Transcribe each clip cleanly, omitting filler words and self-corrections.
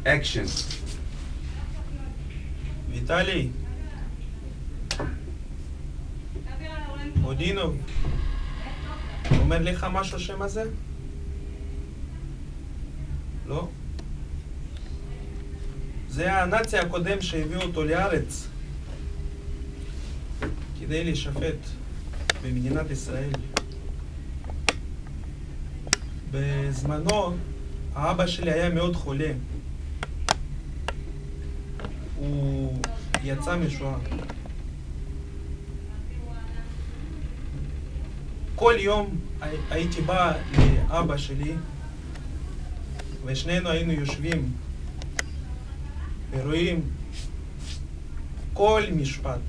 אקשן. ויטלי, אודינוב, אומר לך משהו השם הזה? לא? זה הנאצי הקודם שהביא אותו לארץ כדי להישפט במדינת ישראל. בזמנו האבא שלי היה מאוד חולה. הוא יצא משואה. כל יום הייתי בא לאבא שלי ושנינו היינו יושבים ורואים כל משפט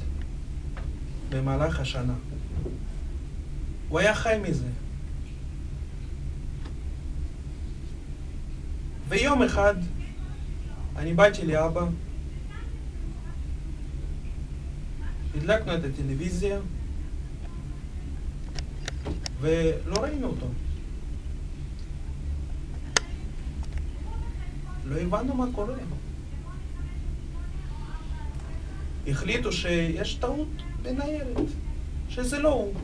במהלך השנה. הוא היה חי מזה. ויום אחד אני באתי לאבא, הדלקנו את הטלוויזיה ולא ראינו אותו. לא הבנו מה קורה. החליטו שיש טעות בניירת, שזה לא הוא.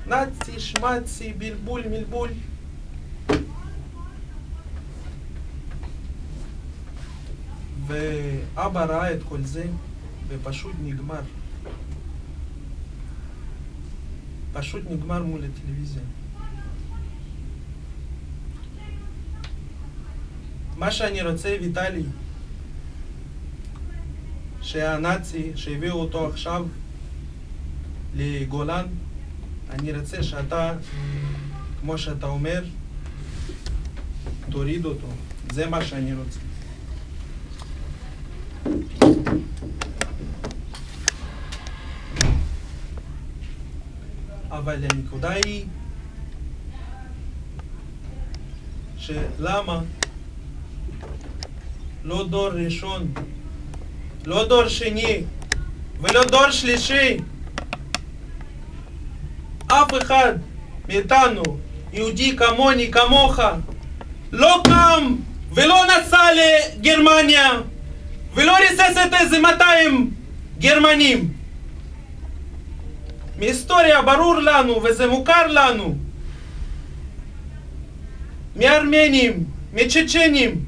נאצי, שמצי, בלבול, מלבול. ואבא ראה את כל זה ופשוט נגמר. פשוט נגמר מול הטלוויזיה. מה שאני רוצה, ויטלי, שהנאצי שהביאו אותו עכשיו לגולן, אני רוצה שאתה, כמו שאתה אומר, תוריד אותו. זה מה שאני רוצה. אבל הנקודה היא שלמה לא דור ראשון, לא דור שני ולא דור שלישי, אף אחד מאיתנו, יהודי כמוני, כמוך, לא קם ולא נסע לגרמניה ולא ריסס את איזה 200 גרמנים. מהיסטוריה ברור לנו וזה מוכר לנו. מארמנים, מצ'צ'נים,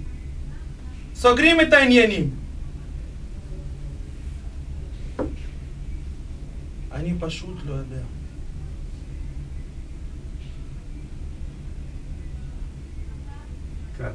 סוגרים את העניינים. אני פשוט לא יודע. כן.